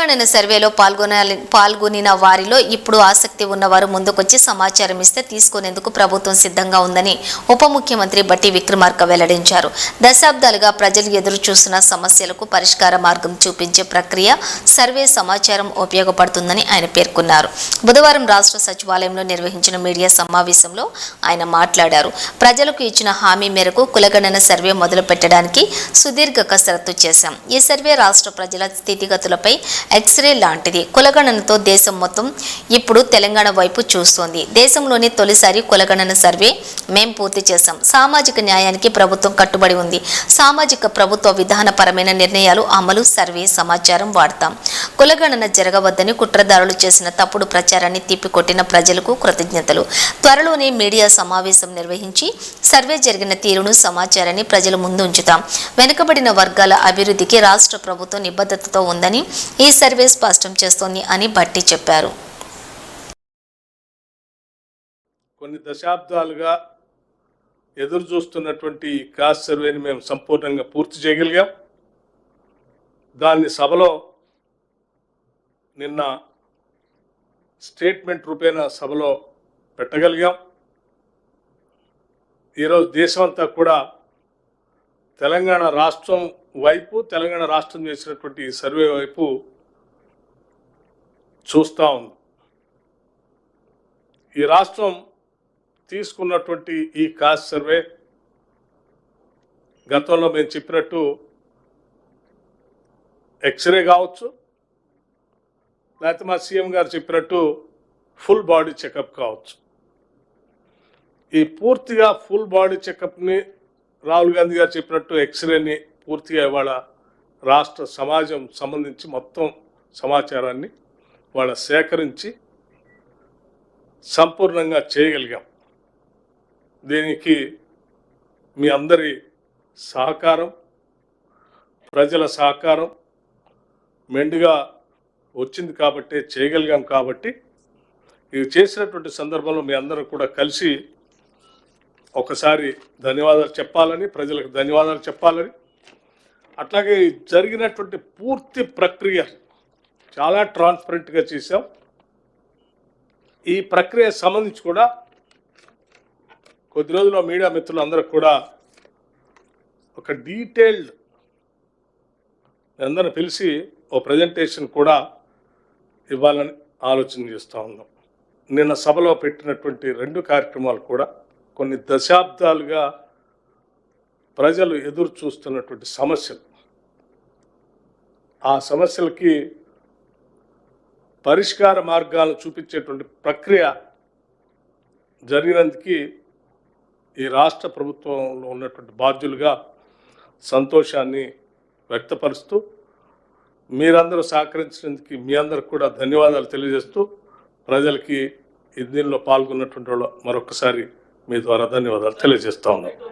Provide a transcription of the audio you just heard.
కులగణన సర్వేలో పాల్గొనిన వారిలో ఇప్పుడు ఆసక్తి ఉన్నవారు ముందుకొచ్చి సమాచారం ఇస్తే తీసుకునేందుకు ప్రభుత్వం సిద్ధంగా ఉందని ఉప ముఖ్యమంత్రి బట్టి విక్రమార్క వెల్లడించారు. దశాబ్దాలుగా ప్రజలు ఎదురు చూస్తున్న సమస్యలకు పరిష్కార మార్గం చూపించే ప్రక్రియ సర్వే సమాచారం ఉపయోగపడుతుందని ఆయన పేర్కొన్నారు. బుధవారం రాష్ట్ర సచివాలయంలో నిర్వహించిన మీడియా సమావేశంలో ఆయన మాట్లాడారు. ప్రజలకు ఇచ్చిన హామీ మేరకు కులగణన సర్వే మొదలు పెట్టడానికి సుదీర్ఘ కసరత్తు చేశాం. ఈ సర్వే రాష్ట్ర ప్రజల స్థితిగతులపై ఎక్స్రే లాంటిది. కులగణనతో దేశం మొత్తం ఇప్పుడు తెలంగాణ వైపు చూస్తోంది. దేశంలోని తొలిసారి కులగణన సర్వే మేం పూర్తి చేశాం. సామాజిక న్యాయానికి ప్రభుత్వం కట్టుబడి ఉంది. సామాజిక ప్రభుత్వ విధానపరమైన నిర్ణయాలు అమలు సర్వే సమాచారం వాడతాం. కులగణన జరగవద్దని కుట్రదారులు చేసిన తప్పుడు ప్రచారాన్ని తిప్పికొట్టిన ప్రజలకు కృతజ్ఞతలు. త్వరలోనే మీడియా సమావేశం నిర్వహించి సర్వే జరిగిన తీరును సమాచారాన్ని ప్రజల ముందు ఉంచుతాం. వెనుకబడిన వర్గాల అభివృద్ధికి రాష్ట్ర ప్రభుత్వం నిబద్ధతతో ఉందని ఈ సర్వే స్పష్టం చేస్తోంది అని బట్టి చెప్పారు. కొన్ని దశాబ్దాలుగా ఎదురు చూస్తున్నటువంటి కాస్ట్ సర్వేని మేము సంపూర్ణంగా పూర్తి చేయగలిగాం. దాన్ని సభలో నిన్న స్టేట్మెంట్ రూపేణ సభలో పెట్టగలిగాం. ఈరోజు దేశమంతా కూడా తెలంగాణ రాష్ట్రం వైపు, తెలంగాణ రాష్ట్రం చేసినటువంటి సర్వే వైపు చూస్తూ ఉంది. ఈ రాష్ట్రం తీసుకున్నటువంటి ఈ కాస్ట్ సర్వే గతంలో మేము చెప్పినట్టు ఎక్స్రే కావచ్చు, లేకపోతే మా సీఎం గారు చెప్పినట్టు ఫుల్ బాడీ చెకప్ కావచ్చు. ఈ పూర్తిగా ఫుల్ బాడీ చెకప్ని రాహుల్ గాంధీ గారు చెప్పినట్టు ఎక్స్రేని పూర్తిగా ఇవాళ రాష్ట్ర సమాజం సంబంధించి మొత్తం సమాచారాన్ని వాళ్ళ సేకరించి సంపూర్ణంగా చేయగలిగాం. దీనికి మీ అందరి సహకారం, ప్రజల సహకారం మెండుగా వచ్చింది కాబట్టి చేయగలిగాం. కాబట్టి ఇది చేసినటువంటి సందర్భంలో మీ అందరూ కూడా కలిసి ఒకసారి ధన్యవాదాలు చెప్పాలని, ప్రజలకు ధన్యవాదాలు చెప్పాలని, అట్లాగే జరిగినటువంటి పూర్తి ప్రక్రియ చాలా ట్రాన్స్పరెంట్గా చేశాం. ఈ ప్రక్రియ సంబంధించి కూడా కొద్ది రోజుల్లో మీడియా మిత్రులందరూ కూడా ఒక డీటెయిల్డ్ అందరూ పిలిచి ఓ ప్రజెంటేషన్ కూడా ఇవ్వాలని ఆలోచన చేస్తూ ఉన్నాం. నిన్న సభలో పెట్టినటువంటి 2 కార్యక్రమాలు కూడా కొన్ని దశాబ్దాలుగా ప్రజలు ఎదురు చూస్తున్నటువంటి సమస్యలు, ఆ సమస్యలకి పరిష్కార మార్గాలను చూపించేటువంటి ప్రక్రియ జరిగినందుకు ఈ రాష్ట్ర ప్రభుత్వంలో ఉన్నటువంటి బాధ్యులుగా సంతోషాన్ని వ్యక్తపరుస్తూ, మీరందరూ సహకరించినందుకు మీ అందరికి కూడా ధన్యవాదాలు తెలియజేస్తూ, ప్రజలకి దీనిలో పాల్గొన్నటువంటి వాళ్ళు మరొకసారి మీ ద్వారా ధన్యవాదాలు తెలియజేస్తా ఉన్నాం.